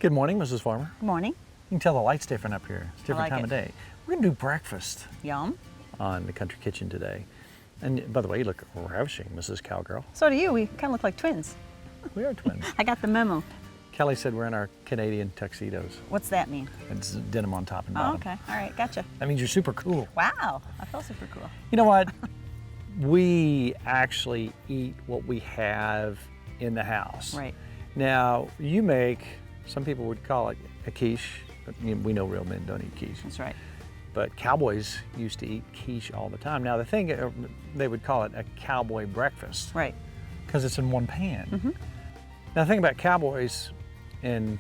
Good morning, Mrs. Farmer. Good morning. You can tell the light's different up here. It's a different time of day. We're gonna do breakfast. Yum. On the country kitchen today. And by the way, you look ravishing, Mrs. Cowgirl. So do you. We kind of look like twins. We are twins. I got the memo. Kelly said we're in our Canadian tuxedos. What's that mean? It's denim on top and bottom. Oh, okay. All right, gotcha. That means you're super cool. Wow, I feel super cool. You know what? We actually eat what we have in the house. Right. Now, you make, some people would call it a quiche, but we know real men don't eat quiche. That's right. But cowboys used to eat quiche all the time. Now the thing, they would call it a cowboy breakfast. Right. Because it's in one pan. Now the thing about cowboys, and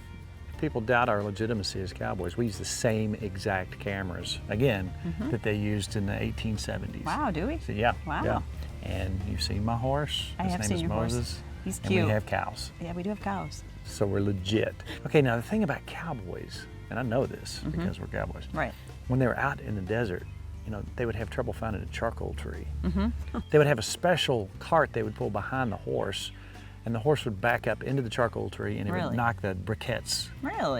people doubt our legitimacy as cowboys, we use the same exact cameras, again, that they used in the 1870s. Wow, do we? So, yeah. Wow. Yeah. And you've seen my horse. I have seen your Moses. horse. He's And cute. we have cows. Yeah, we do have cows. So we're legit. Okay, now the thing about cowboys, and I know this because we're cowboys. Right. When they were out in the desert, you know, they would have trouble finding a charcoal tree. They would have a special cart they would pull behind the horse, and the horse would back up into the charcoal tree, and it would knock the briquettes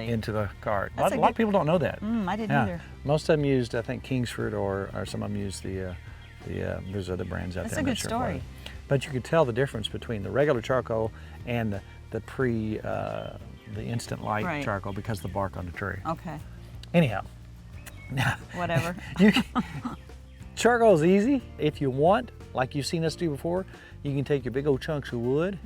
into the cart. A lot of people don't know that. I didn't either. Most of them used, I think, Kingsford, or some of them used there's other brands out there. That's a good story. But you could tell the difference between the regular charcoal and the instant light charcoal because of the bark on the tree. Okay. Anyhow. Whatever. Charcoal is easy. If you want, like you've seen us do before, you can take your big old chunks of wood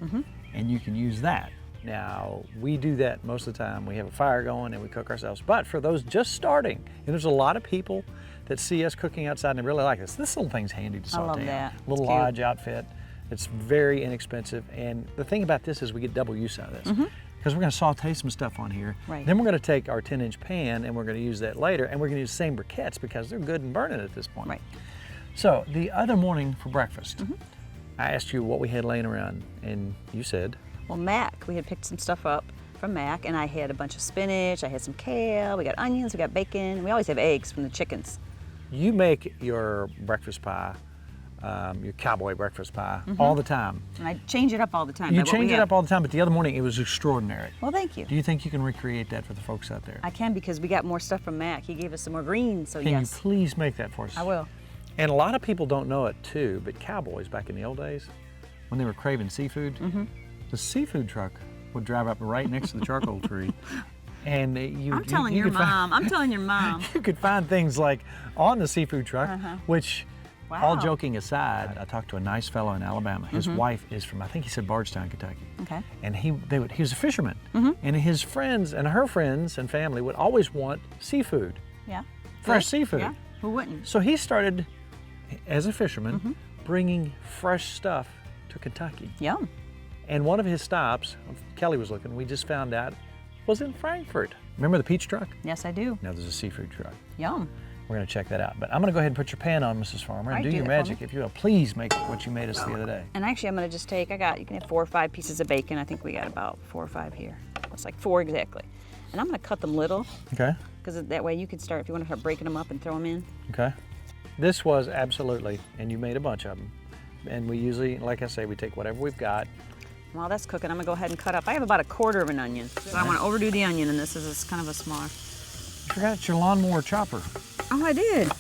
and you can use that. Now, we do that most of the time. We have a fire going and we cook ourselves. But for those just starting, and there's a lot of people that see us cooking outside and they really like us. This little thing's handy to saute. I love that. Little lodge outfit. It's very inexpensive. And the thing about this is we get double use out of this. Because we're going to saute some stuff on here. Right. Then we're going to take our 10-inch pan and we're going to use that later, and we're going to use the same briquettes because they're good and burning at this point. Right. So the other morning for breakfast, I asked you what we had laying around, and you said? Well, Mac, we had picked some stuff up from Mac, and I had a bunch of spinach, I had some kale, we got onions, we got bacon, and we always have eggs from the chickens. You make your breakfast pie, your cowboy breakfast pie, all the time. And I change it up all the time. You change it up all the time, but the other morning it was extraordinary. Well, thank you. Do you think you can recreate that for the folks out there? I can, because we got more stuff from Mac. He gave us some more greens, so Can yes. you please make that for us? I will. And a lot of people don't know it too, but cowboys back in the old days, when they were craving seafood, the seafood truck would drive up right next to the charcoal tree. And I'm telling your mom. You could find things like on the seafood truck, which, all joking aside, I talked to a nice fellow in Alabama. His wife is from, I think he said Bardstown, Kentucky. Okay. And he was a fisherman. And his friends and her friends and family would always want seafood. Yeah. Fresh seafood. Yeah, who wouldn't? So he started, as a fisherman, bringing fresh stuff to Kentucky. Yum. And one of his stops, Kelly was looking, we just found out, was in Frankfurt. Remember the peach truck? Yes, I do. Now there's a seafood truck. Yum. We're gonna check that out. But I'm gonna go ahead and put your pan on, Mrs. Farmer, and do your magic, if you will. Please make what you made us the other day. And actually, I'm gonna just take, you can have 4 or 5 pieces of bacon. I think we got about 4 or 5 here. It's like 4 exactly. And I'm gonna cut them little. Okay. Because that way you can start, if you wanna start breaking them up and throw them in. Okay. This was absolutely, and you made a bunch of them. And we usually, like I say, we take whatever we've got. While that's cooking, I'm gonna go ahead and cut up. I have about 1/4 of an onion. So I wanna overdo the onion, and this is kind of a smaller. You forgot your lawnmower chopper. Oh, I did.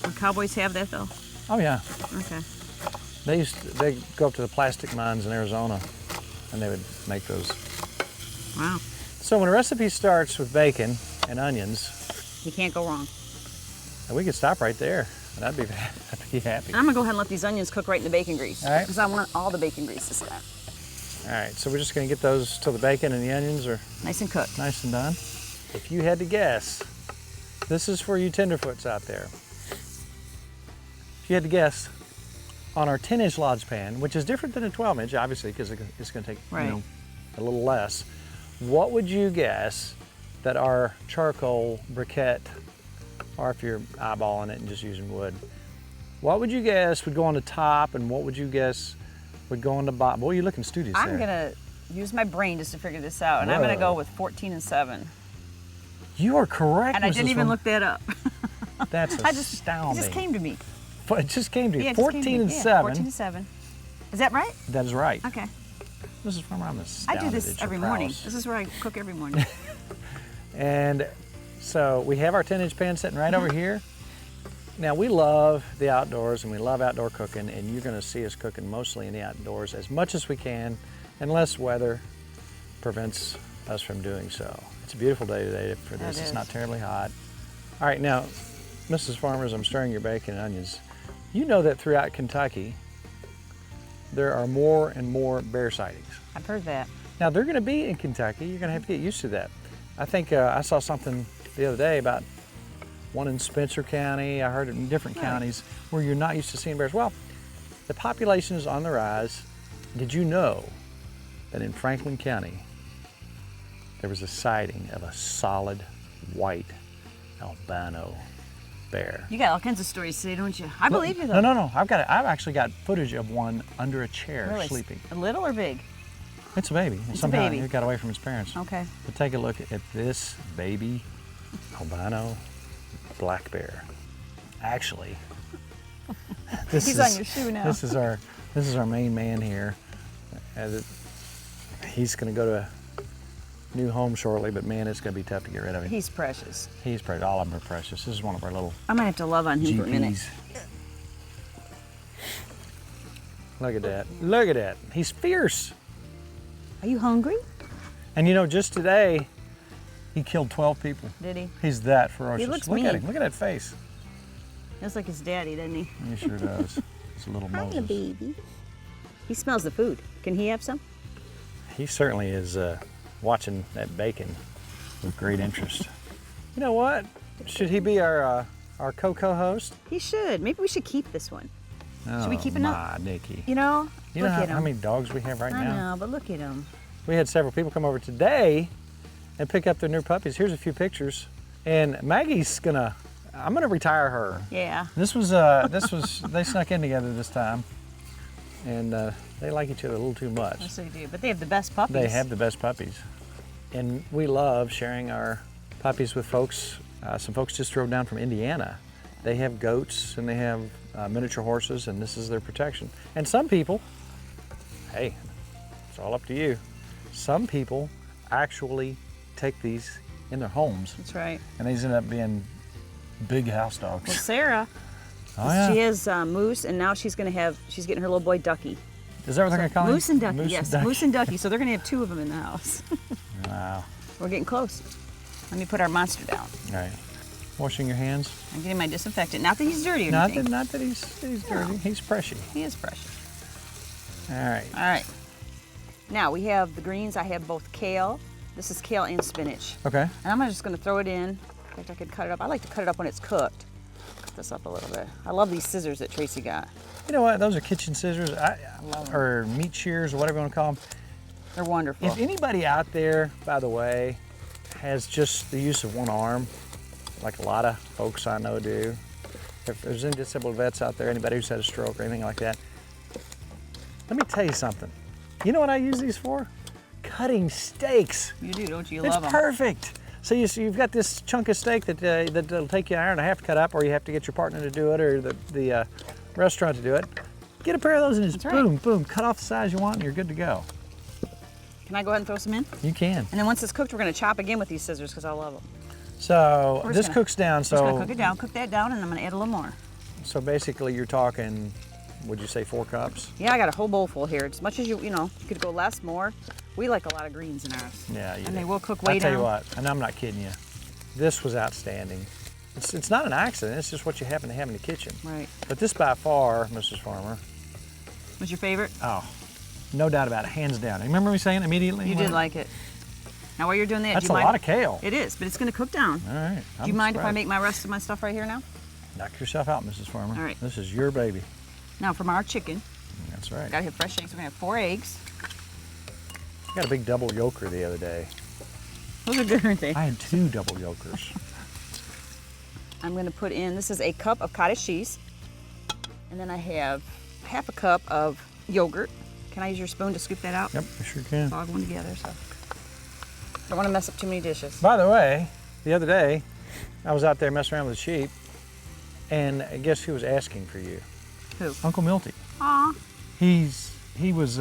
Would cowboys have that though? Oh yeah. Okay. They go up to the plastic mines in Arizona, and they would make those. Wow. So when a recipe starts with bacon and onions, you can't go wrong. And we could stop right there, and I'd be happy. And I'm gonna go ahead and let these onions cook right in the bacon grease. All right. Because I want all the bacon grease to start. All right, so we're just gonna get those till the bacon and the onions are nice and cooked. Nice and done. If you had to guess, this is for you tenderfoots out there. If you had to guess, on our 10-inch lodge pan, which is different than a 12-inch, obviously, because it's gonna take a little less, what would you guess that our charcoal briquette, or if you're eyeballing it and just using wood, what would you guess would go on the top, and what would you guess would go on the bottom? Boy, you're looking studious there. I'm gonna use my brain just to figure this out, and I'm gonna go with 14 and 7. You are correct, and I didn't even look that up. That's astounding. It just came to me. It just came to you. Yeah, 14 and 7. 14 and 7. Is that right? That is right. Okay. Mrs. Farmer, I'm astounded. I do this every morning. This is where I cook every morning. And so we have our 10-inch pan sitting right over here. Now we love the outdoors and we love outdoor cooking, and you're gonna see us cooking mostly in the outdoors as much as we can, unless weather prevents us from doing so. It's a beautiful day today for this. It's not terribly hot. All right, now, Mrs. Farmers, I'm stirring your bacon and onions. You know that throughout Kentucky, there are more and more bear sightings. I've heard that. Now they're gonna be in Kentucky. You're gonna have to get used to that. I think I saw something the other day about one in Spencer County. I heard it in different counties where you're not used to seeing bears. Well, the population is on the rise. Did you know that in Franklin County, there was a sighting of a solid white albino bear? You got all kinds of stories to say, don't you? I believe you though. No. I've actually got footage of one under a chair sleeping. A little or big? It's a baby. It's Somehow a baby. It got away from its parents. Okay. But take a look at this baby albino black bear. Actually, He's on your shoe now. This is our main man here. He's going to go to a new home shortly, but man, it's going to be tough to get rid of him. He's precious. He's precious. All of them are precious. This is one of our little I might have to love on him for a minute. GPs. Look at that. Look at that. He's fierce. Are you hungry? And you know, just today, he killed 12 people. Did he? He's that ferocious. He looks Look mean. at him. Look at that face. Looks like his daddy, doesn't he? He sure does. It's a little Moses. baby. He smells the food. Can he have some? He certainly is watching that bacon with great interest. You know what? Should he be our co-host? He should. Maybe we should keep this one. Should we keep it up? Nikki. You know, You know how many dogs we have right I now? know, but look at him. We had several people come over today and pick up their new puppies. Here's a few pictures. And Maggie's I'm gonna retire her. Yeah. This was, they snuck in together this time. And they like each other a little too much. Yes, they do. But they have the best puppies. They have the best puppies. And we love sharing our puppies with folks. Some folks just drove down from Indiana. They have goats and they have miniature horses, and this is their protection. And some people, hey, it's all up to you. Some people actually take these in their homes. That's right. And these end up being big house dogs. Well, Sarah, she has Moose, and now she's getting her little boy Ducky. Is that what they're going to call him? Moose and Ducky, Moose yes. and Ducky. Moose and Ducky. So they're going to have two of them in the house. Wow. We're getting close. Let me put our monster down. All right. Washing your hands? I'm getting my disinfectant. Not that he's dirty or anything. Not that he's dirty. He's precious. He is precious. All right. All right. Now we have the greens. I have both kale. This is kale and spinach. Okay. And I'm just going to throw it in. In fact, I could cut it up. I like to cut it up when it's cooked. Cut this up a little bit. I love these scissors that Tracy got. You know what? Those are kitchen scissors, or meat shears, or whatever you want to call them. They're wonderful. If anybody out there, by the way, has just the use of one arm, like a lot of folks I know do, if there's any disabled vets out there, anybody who's had a stroke or anything like that, let me tell you something. You know what I use these for? Cutting steaks. You do, don't you? It's Love them. perfect. So you've got this chunk of steak that'll take you an hour and a half to cut up, or you have to get your partner to do it, or the restaurant to do it. Get a pair of those and just boom, boom, cut off the size you want, and you're good to go. Can I go ahead and throw some in? You can. And then once it's cooked, we're going to chop again with these scissors because I love them. So this cooks down. Just going to cook it down, cook that down, and I'm going to add a little more. So basically, you're talking, would you say 4 cups? Yeah, I got a whole bowl full here. As much as you could go less, more. We like a lot of greens in ours. Yeah, you And do. they will cook way down. I'll tell you what, and I'm not kidding you. This was outstanding. It's not an accident. It's just what you happen to have in the kitchen. Right. But this by far, Mrs. Farmer. Was your favorite? Oh, no doubt about it, hands down. Remember me saying immediately? You did like it. Now while you're doing that, That's do you a mind? lot of kale. It is, but it's going to cook down. All right. Do you mind if I make my rest of my stuff right here now? Knock yourself out, Mrs. Farmer. All right. This is your baby. Now from our chicken, That's right. gotta have fresh eggs. We're gonna have 4 eggs. I got a big double yolker the other day. Those are good, aren't they? I had 2 double yolkers. I'm gonna put in, this is a cup of cottage cheese. And then I have half a cup of yogurt. Can I use your spoon to scoop that out? Yep, you sure can. It's all going together, so. Don't wanna mess up too many dishes. By the way, the other day, I was out there messing around with the sheep, and guess who was asking for you? Who? Uncle Milty. Aw. He was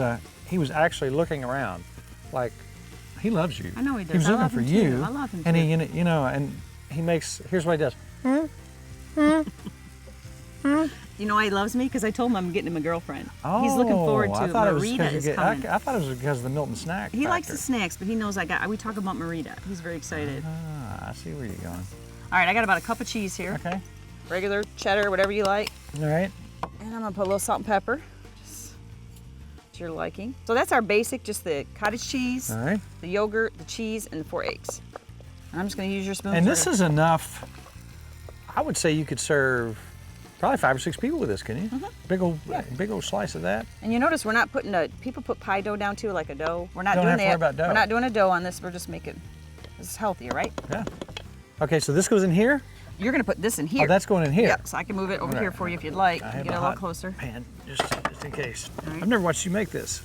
actually looking around, like He loves you. I know he does. He was looking for you. I love him and too. he, you know, and he makes. Here's what he does. You know why he loves me? Because I told him I'm getting him a girlfriend. Oh, he's looking forward to I it. thought it was Marita because is coming. I thought it was because of the Milton snack. He likes factor. the snacks, but he knows we talk about Marita. He's very excited. Ah, I see where you're going. All right, I got about a cup of cheese here. Okay. Regular, cheddar, whatever you like. All right. And I'm gonna put a little salt and pepper, just to your liking. So that's our basic, just the cottage cheese, All right. the yogurt, the cheese, and the 4 eggs. And I'm just gonna use your spoon. And this is enough. I would say you could serve probably 5 or 6 people with this, can you? Big old slice of that. And you notice we're not putting people put pie dough down too, like a dough. We're not Don't doing have to that. worry about dough. We're not doing a dough on this. We're just making this healthier, right? Yeah. Okay, so this goes in here. You're gonna put this in here. Oh, that's going in here. Yep. So I can move it over here for you if you'd like. I Get have it a a little hot closer. pan, just in case. All right. I've never watched you make this.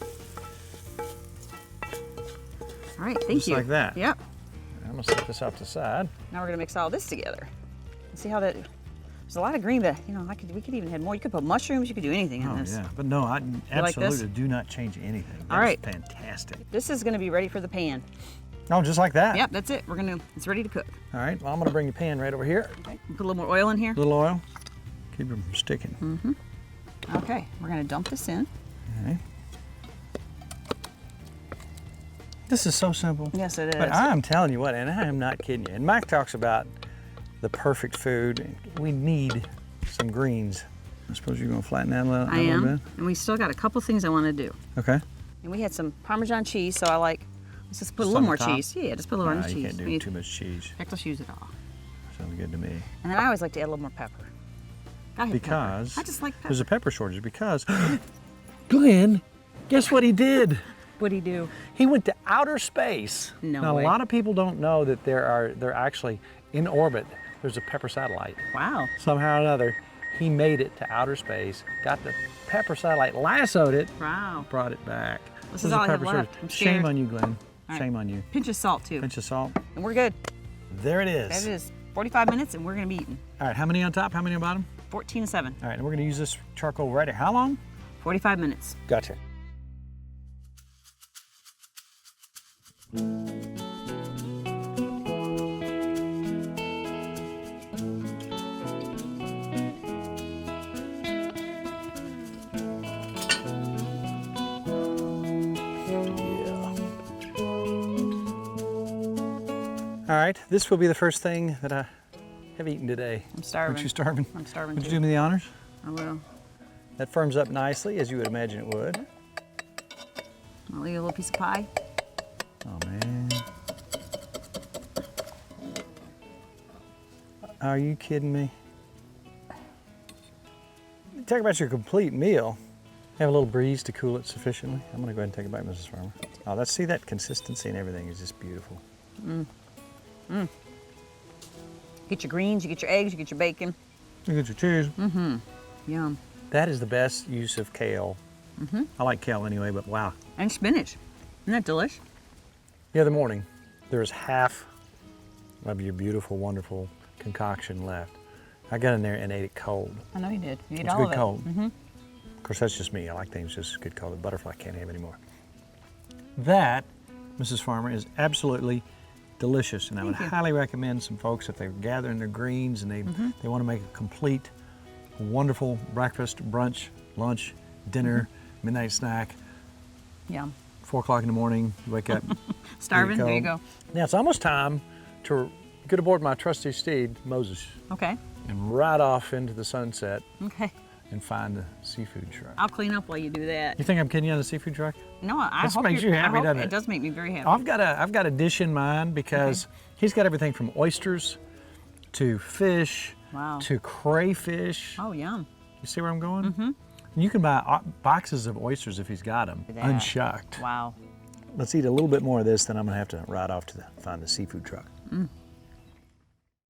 All right, thank Just you. like that. Yep. I'm gonna set this off to the side. Now we're gonna mix all this together. See how that? There's a lot of green, but you know, we could even have more. You could put mushrooms. You could do anything in Oh this. yeah, but no, I like this? absolutely do not change anything. All right. That's fantastic. This is gonna be ready for the pan. Oh, just like that. Yep, that's it. It's ready to cook. All right. Well, I'm gonna bring the pan right over here. Okay. Put a little more oil in here. A little oil. Keep it from sticking. Okay, we're gonna dump this in. All right. This is so simple. Yes, it is. But I'm telling you what, and I am not kidding you. And Mike talks about the perfect food. We need some greens. I suppose you're gonna flatten that a little, I am. bit. And we still got a couple things I want to do. Okay. And we had some Parmesan cheese, so let's just put a Just little on the more top? cheese. Yeah, just put a little on the You cheese. can't do too much cheese. In fact, let's use it all. Sounds good to me. And then I always like to add a little more pepper. Go ahead, Because pepper. I just like pepper. there's a pepper shortage because Glenn, guess what he did? What'd he do? He went to outer space. No Now way. a lot of people don't know that they're actually in orbit. There's a pepper satellite. Wow. Somehow or another, he made it to outer space, got the pepper satellite, lassoed it, Wow. brought it back. This is all I have pepper left. shortage. I'm Shame scared. on you, Glenn. All right. Shame on you. Pinch of salt too. Pinch of salt. And we're good. There it is. That is 45 minutes and we're gonna be eating. All right, how many on top, how many on bottom? 14 to 7. All right, and we're gonna use this charcoal right here. How long? 45 minutes. Gotcha. All right, this will be the first thing that I have eaten today. I'm starving. Aren't you starving? I'm starving Would you too. do me the honors? I will. That firms up nicely, as you would imagine it would. I'll leave a little piece of pie. Oh man. Are you kidding me? Talk about your complete meal. Have a little breeze to cool it sufficiently. I'm gonna go ahead and take a bite, Mrs. Farmer. Oh, see that consistency and everything is just beautiful. Get your greens, you get your eggs, you get your bacon. You get your cheese. Yum. That is the best use of kale. I like kale anyway, but wow. And spinach. Isn't that delish? The other morning, there was half of your beautiful, wonderful concoction left. I got in there and ate it cold. I know you did. You ate It's all good of it. cold. Of course, that's just me. I like things just good cold. The butterfly can't have anymore. That, Mrs. Farmer, is absolutely delicious, and I would highly recommend some folks if they're gathering their greens and they want to make a complete, wonderful breakfast, brunch, lunch, dinner, midnight snack. Yum. 4 o'clock in the morning, you wake up. Starving? There you go. Now it's almost time to get aboard my trusty steed, Moses, Okay. and ride off into the sunset Okay. and find the seafood truck. I'll clean up while you do that. You think I'm kidding you on the seafood truck? No, I This hope makes you happy, I hope doesn't it? it? Does make me very happy. I've got a dish in mind because he's got everything from oysters to fish Wow. to crayfish. Oh, yum. You see where I'm going? And you can buy boxes of oysters if he's got them, That. unshucked. Wow. Let's eat a little bit more of this, then I'm gonna have to ride off to find the seafood truck.